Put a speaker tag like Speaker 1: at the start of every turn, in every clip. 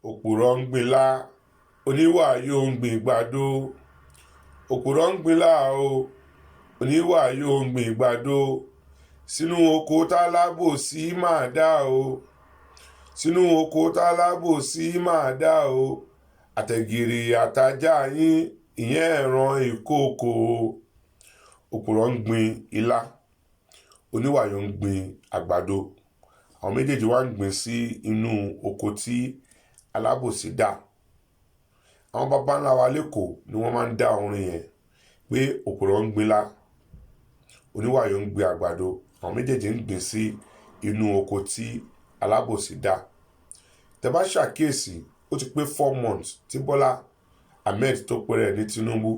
Speaker 1: òpùrọ́ ń gbinlá oníwà yóò ń gbin ìgbàdo òpùrọ́ ń gbinlá o oníwà yóò ń gbin ìgbàdo sínú oko tálábòsí máa dá o sínú oko tálábòsí máa dá o àtẹ̀gìrì àtajá yín ìyẹn ẹ̀ràn ìkookò òpùrọ́ ń gbin ilá oníwà yóò ń gbin àgbàdo àwọn méjèèjì wá ń gbìn sí inú oko tí alábòsí dá àwọn baba ńlá wa lẹ́kọ̀ọ́ ni wọ́n máa ń dá orin yẹn pé òpùrọ́ ń gbinlá oníwà yóò ń gbin àgbàdo àwọn méjèèjì ń gbìn sí inú oko tí alábòsí dá tẹ́ bá ṣàkíyèsí ó ti pé 4 months tí Bọ́lá Ahmed tó pẹ́rẹ́ ní Tinubu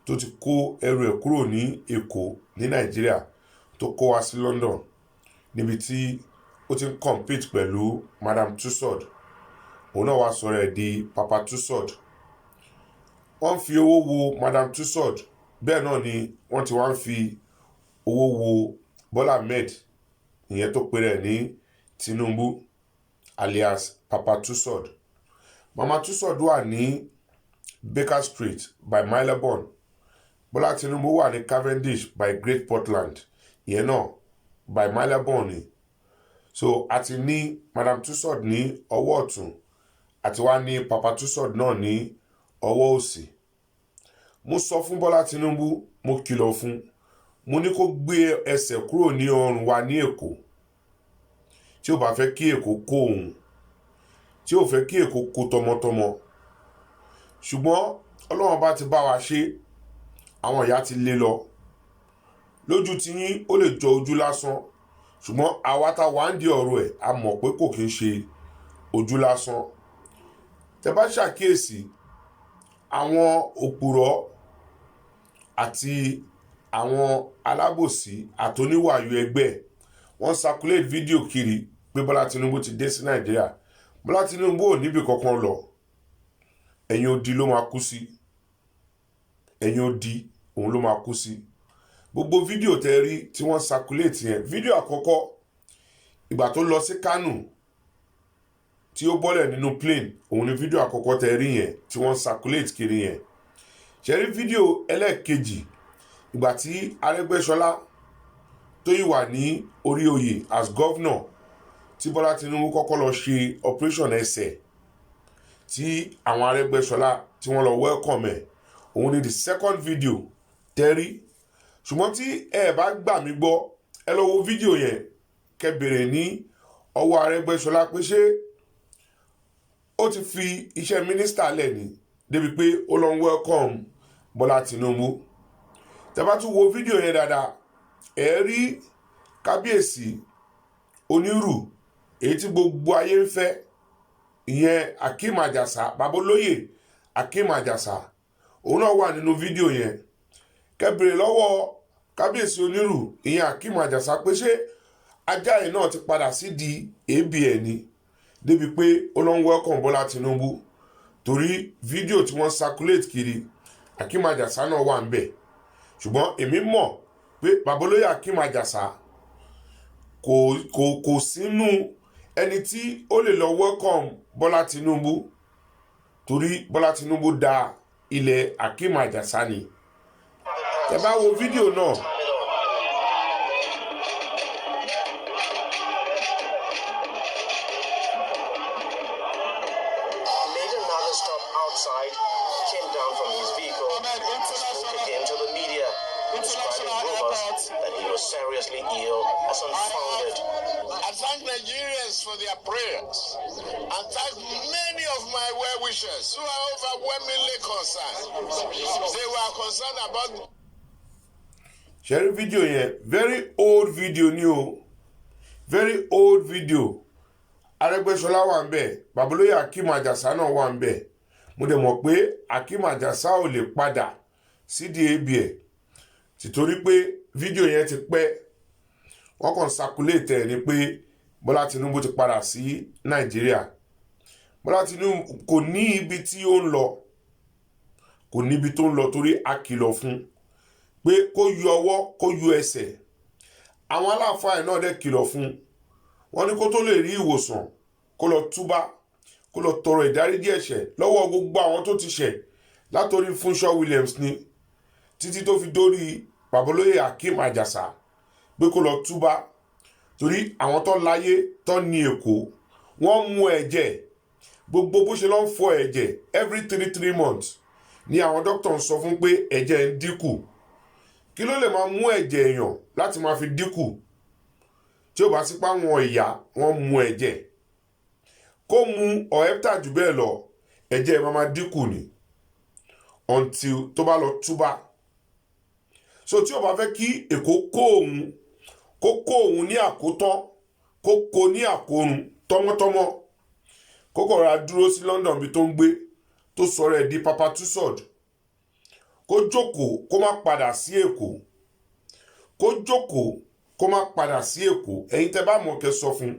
Speaker 1: tó ti kó ẹrù ẹ̀ kúrò ní Èkó ní Nàìjíríà tó kó wá sí London níbi tí ó ti ń compete pẹ̀lú Madam Tussauds òun náà wá sọ̀rọ̀ ẹ̀ di Papa Tussauds wọ́n fi owó wo Madam Tussauds bẹ́ẹ̀ náà ni wọ́n ti wá ń fi owó wo Bọ́lá Ahmed ìyẹn tó pẹ́rẹ́ ní Tinubu alias Papa Tussauds Mama Tussauds wà ní Baker Street by Marylebone Bọ́lá Tinubu wà ní Cavendish by Great Portland ìyẹn náà by Marylebone ni so àti ní Madam Tussauds ní ọwọ́ ọ̀tún àti wá ní Papa Tussauds náà ní ọwọ́ òsì mo sọ fún Bọ́lá Tinubu mo kìlọ̀ fún mo ní kó gbé ẹsẹ̀ kúrò ní ọrùn wa ní Èkó tí ó bá fẹ́ kí Èkó kó òun tí ó fẹ́ kí Èkó kó tọmọtọmọ ṣùgbọ́n Ọlọ́run bá ti bá wa ṣe àwọn ìyá ti lé lọ lójú tí yín ó lè jọ ojú lásán ṣùgbọ́n àwa tá wà ń di ọ̀rọ̀ ẹ̀ a mọ̀ pé kò kí ń ṣe ojú lásán tẹ́ bá ṣàkíyèsí àwọn òpùrọ́ àti àwọn alábòsí àtòníwàyò ẹgbẹ́ wọ́n circulate fídíò kiri pé Bọ́lá Tinubu ti dé sí Nàìjíríà Bọ́lá Tinubu ò níbi kankan lọ ẹ̀yìn odi ló máa kú sí ẹ̀yìn odi òun ló máa kú sí gbogbo fídíò tẹ́ rí tí wọ́n circulate yẹn fídíò àkọ́kọ́ ìgbà tó lọ sí Kánò tí ó bọ́lẹ̀ nínú plane òun ni fídíò àkọ́kọ́ tẹ́ rí yẹn tí wọ́n circulate kiri yẹn ṣe rí fídíò ẹlẹ́ẹ̀kejì ìgbà tí Arẹ́gbẹ́ṣọlá tó yìí wà ní orí oyè as governor tí Bọ́lá Tinubu kọ́kọ́ lọ ṣe operation ẹsẹ̀ tí àwọn Arẹ́gbẹ́ṣọlá tí wọ́n lọ welcome ẹ̀ òun ni the second video tẹ́rí ṣùgbọ́n tí ẹ bá gbà mí gbọ́ ẹ lọ wo fídíò yẹn kẹ́ bèrè ní ọwọ́ Arẹ́gbẹ́ṣọlá pé ṣé ó ti fi iṣẹ́ mínísítà lẹ̀ ní débi pé ó lọ ń welcome Bọ́lá Tinubu tẹ́ bá tún wo fídíò yẹn dáadáa ẹ rí kábíyèsí onírù èyí tí gbogbo ayé ń fẹ́ ìyẹn Akeem Ajasa babolóyè Akeem Ajasa òun náà wà nínú fídíò yẹn kẹ́bìrì lọ́wọ́ kábíyèsí onírù ìyẹn Akeem Ajasa pé ṣé ajá yìí náà ti padà sí di ABN ni débi pé ó lọ ń welcome Bọ́lá Tinubu torí fídíò tí wọ́n circulate kiri Akeem Ajasa náà wà ń bẹ̀ ṣùgbọ́n èmi mọ̀ pé babolóyè Akeem Ajasa kò sínú ẹni tí ó lè lọ welcome Bọ́lá Tinubu torí Bọ́lá Tinubu dá ilẹ̀ Akeem Ajasa ni tẹ́ bá wo fídíò náà
Speaker 2: came down from his vehicle and spoke again to the media, describing rumors that he was seriously ill as unfounded.
Speaker 3: I thank Nigerians for their prayers and thank many of my well-wishers who are overwhelmingly concerned. They were concerned about
Speaker 1: share video yẹn very old video ni o very old video Arẹ́gbẹ́ṣọlá wà ń bẹ̀ babolóyè Akeem Ajasa náà wà ń bẹ̀ mo dẹ̀ mọ̀ pé Akeem Ajasa ò lè padà sídìí ABN títorí pé fídíò yẹn ti pẹ́ wọ́n kàn circulate ẹ̀ ni pé Bọ́lá Tinubu ti padà sí Nàìjíríà Bọ́lá Tinubu kò ní ibi tí ó ń lọ kò níbi tó ń lọ torí a kìlọ̀ fún pé kó yọ ọwọ́ kó yọ ẹsẹ̀ àwọn aláàfáà náà dẹ̀ kìlọ̀ fún wọ́n ní kó tó lè rí ìwòsàn kó lọ túbá kó lọ tọrọ ìdáríjì ẹ̀ṣẹ̀ lọ́wọ́ gbogbo àwọn tó ti ṣẹ̀ látòrí Fúnṣọ́ Williams ni títí tó fi dórí Babalóyè Akeem Àjàsà pé kó lọ túbá torí àwọn tó láyé tó ní Èkó wọ́n mú ẹ̀jẹ̀ gbogbo bó ṣe lọ ń fọ ẹ̀jẹ̀ every 3 months ni àwọn dókítà ń sọ fún pé ẹ̀jẹ̀ ń dínkù kí ló lè máa mú ẹ̀jẹ̀ èèyàn láti máa fi dínkù tí ó bá sí pa wọn ìyá wọn mú ẹ̀jẹ̀ kó mu ọ̀ẹ́pítà jù bẹ́ẹ̀ lọ ẹ̀jẹ̀ máa dínkù ni until tó bá lọ túbá so tí ó bá fẹ́ kí Èkó kó òun ní àkótán kó kó ní àkórun tọmọtọmọ kó kọ̀ra dúró sí London bí tó ń gbé tó sọ̀rọ̀ ẹ̀ di Papa Tusod kó jókòó kó má padà sí Èkó kó jókòó kó má padà sí Èkó ẹ̀yin tẹ́ bá mọ̀ kẹ́ sọ fún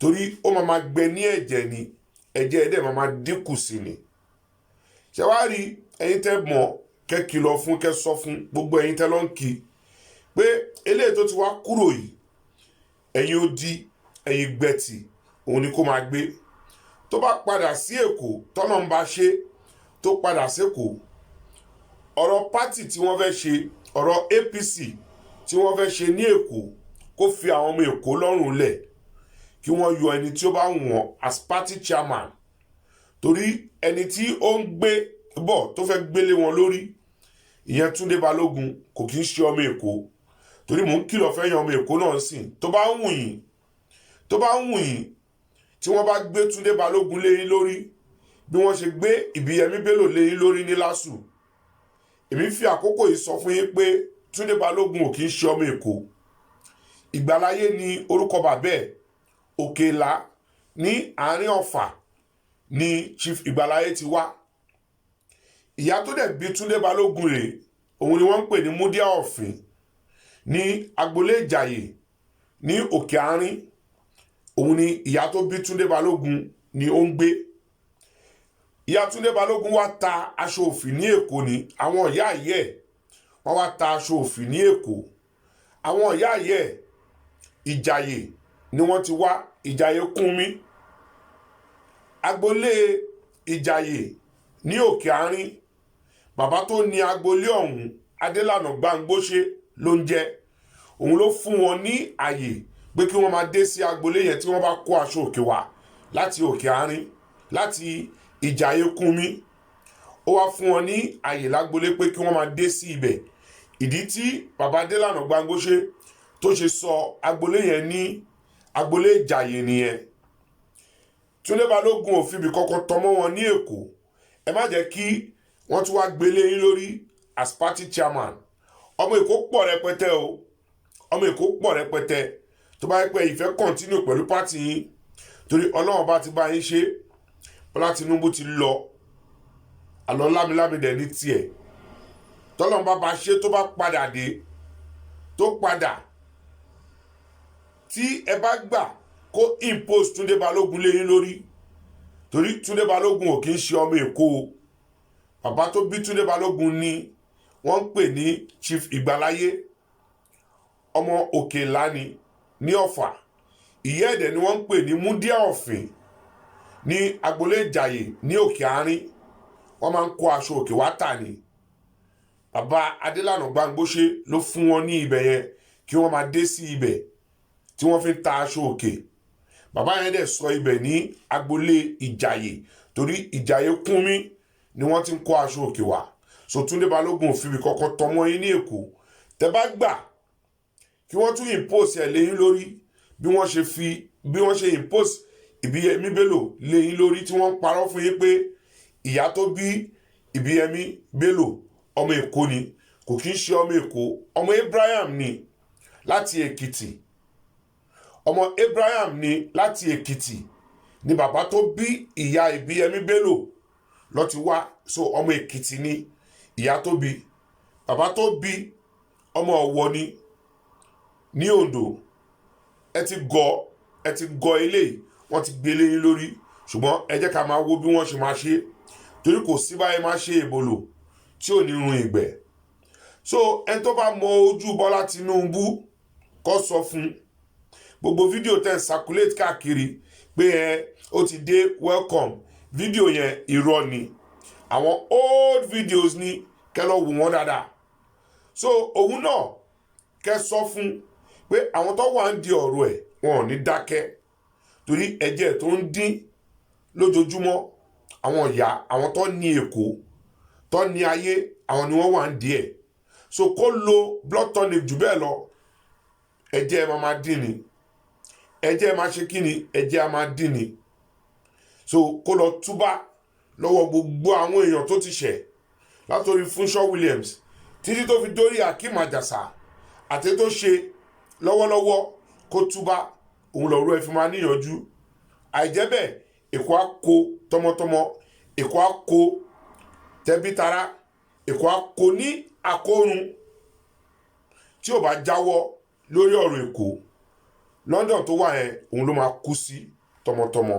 Speaker 1: torí ó máa gbẹ ní ẹ̀jẹ̀ ni ẹ̀jẹ̀ ẹ̀dẹ̀ máa dínkù sí ni ṣé wàá rí ẹ̀yin tẹ́ mọ̀ kẹ́ kìlọ̀ fún kẹ́ sọ fún gbogbo ẹ̀yin tẹ́ lọ ń kí pé eléyìí tó ti wá kúrò yìí ẹ̀yin ó di ẹ̀yin gbẹ̀tì òun ni kó máa gbé tó bá padà sí Èkó tọ́nà ń bá ṣe tó padà sékòó ọ̀rọ̀ pátì tí wọ́n fẹ́ ṣe ọ̀rọ̀ APC tí wọ́n fẹ́ ṣe ní Èkó kó fi àwọn ọmọ Èkó lọ́rùn lẹ̀ kí wọ́n yọ ẹni tí ó bá wọ̀n as party chairman torí ẹni tí ó ń gbé bọ̀ tó fẹ́ gbélé wọn lórí ìyẹn Túndé Balógun kò kí ń ṣe ọmọ Èkó torí mò ń kìlọ̀ fẹ́ yan ọmọ Èkó náà sìn tó bá ń wù yín tí wọ́n bá gbé Túndé Balógun léyìn lórí bí wọ́n ṣe gbé Ìbíyẹmí Bello léyìn lórí ní LASU èmi fi àkókò yìí sọ fún yín pé Túndé Balógun ò kì í ṣe ọmọ Èkó Ìgbàláyé ni orúkọ bàbá ẹ̀ Òkèlá ní àárín Ọ̀fà ni Chief Ìgbàláyé ti wá ìyá tó dẹ̀ bí Túndé Balógun rèé òun ni wọ́n ń pè ní Múdíá Ọ̀fìn ní agboolé Ìjàyè ní Òkè Àárín òun ni ìyá tó bí Túndé Balógun ni ó ń gbé ìyá Túndé Balógun wá ta aṣọ òfì ní Èkó ni àwọn ìyá ayé wọ́n wá ta aṣọ òfì ní Èkó àwọn ìyá ayé Ìjàyè ni wọ́n ti wá Ìjàyè Kúnmi agboolé Ìjàyè ní Òkè Àárín bàbá tó ní agboolé ọ̀hún Adélànà Gbangbóṣe ló ń jẹ́ òun ló fún wọn ní àyè pé kí wọ́n máa dé sí agboolé yẹn tí wọ́n bá kó aṣọ òkè wá láti Òkè Àárín láti Ìjàyè Kúnmi ó wá fún wọn ní àyè lágboolé pé kí wọ́n máa dé sí ibẹ̀ ìdí tí bàbá Adélànà Gbangbóṣe tó ṣe sọ agboolé yẹn ní agboolé Ìjàyè nìyẹn Túndé Balógun ò fìbí kọ́kọ́ tọmọ wọn ní Èkó ẹ má jẹ́ kí wọ́n tún wá gbélé yín lórí as party chairman ọmọ Èkó pọ̀ rẹpẹtẹ o ọmọ Èkó pọ̀ rẹpẹtẹ tó bá yẹ pé ìfẹ́ continue pẹ̀lú pátì yín torí Ọlọ́run bá ti bá yín ṣe Bọ́lá Tinubu ti lọ àlọ́ lámilámi dẹ̀ ní tiẹ̀ tọ́lọ́run bá ṣe tó bá padà dé tó padà tí ẹ bá gbà kó impose Túndé Balógun lé yín lórí torí Túndé Balógun ò kí ń ṣe ọmọ Èkó o bàbá tó bí Túndé Balógun ni wọ́n ń pè ní Chief Ìgbàláyé ọmọ Òkèlá ni ní Ọ̀fà ìyá ẹ̀dẹ̀ ni wọ́n ń pè ní Múdíá Ọ̀fìn ní agboolé Ìjàyè ní Òkè Àárín wọ́n máa ń kó aṣọ òkè wá tà ní bàbá Adélànà Gbangbóṣe ló fún wọn ní ibẹ̀ yẹn kí wọ́n máa dé sí ibẹ̀ tí wọ́n fi ń ta aṣọ òkè bàbá yẹn dẹ̀ sọ ibẹ̀ ní agboolé Ìjàyè torí Ìjàyè Kúnmi ni wọ́n ti ń kó aṣọ òkè wá so Túndé Balógun ò fi ibi kọ́kọ́ tọmọ yín ní Èkó tẹ́ bá gbà kí wọ́n tún impose ẹ̀ léyìn lórí bí wọ́n ṣe impose Ìbíyẹmí Bello léyìn lórí tí wọ́n parọ́ fún yín pé ìyá tó bí Ìbíyẹmí Bello ọmọ Èkó ni kò kí ń ṣe ọmọ Èkó ọmọ Abraham ni láti Èkìtì ọmọ Abraham ni láti Èkìtì ni bàbá tó bí ìyá Ìbíyẹmí Bello ló ti wá so ọmọ Èkìtì ni ìyá tó bí bàbá tó bí ọmọ Ọ̀wọ̀ ni ní Oǹdó ẹ ti gọ eléyìí wọ́n ti gbélé yín lórí ṣùgbọ́n ẹ jẹ́ ká máa wo bí wọ́n ṣe máa ṣe torí kò sí báyìí máa ṣe èbòlò tí ò ní run ìgbẹ́ so ẹni tó bá mọ ojú Bọ́lá Tinubu kó sọ fún gbogbo fídíò tẹ́ ń circulate káàkiri pé ó ti dé welcome fídíò yẹn irọ́ ni àwọn old videos ni kẹ́ lọ wò wọ́n dáadáa so òun náà kẹ́ sọ fún pé àwọn tó wà ń di ọ̀rọ̀ ẹ̀ wọn ò ní dákẹ́ torí ẹ̀jẹ̀ tó ń dín lójoojúmọ́ àwọn ìyá àwọn tó ní èkó tó ní ayé àwọn ni wọ́n wà ń di ẹ̀ so kó lo blood tonic jù bẹ́ẹ̀ lọ ẹ̀jẹ̀ ẹ̀ máa dín ni ẹ̀jẹ̀ ẹ̀ máa ṣe kí ni ẹ̀jẹ̀ ẹ̀ máa dín ni so kó lọ túbá lọ́wọ́ gbogbo àwọn èèyàn tó ti ṣẹ̀ látòrí Funsho Williams títí tó fi dórí Akeem Ajasa àti tó ṣe lọ́wọ́lọ́wọ́ kó túbá òun lọ́rọ̀ ẹ̀ fi máa níyànjú àìjẹ́ bẹ́ẹ̀ èkó á kó tọmọtọmọ èkó á kó tẹbítara èkó á kó ní àkórun tí ò bá jáwọ́ lórí ọ̀rọ̀ èkó London tó wà yẹn òun ló máa kú sí tọmọtọmọ.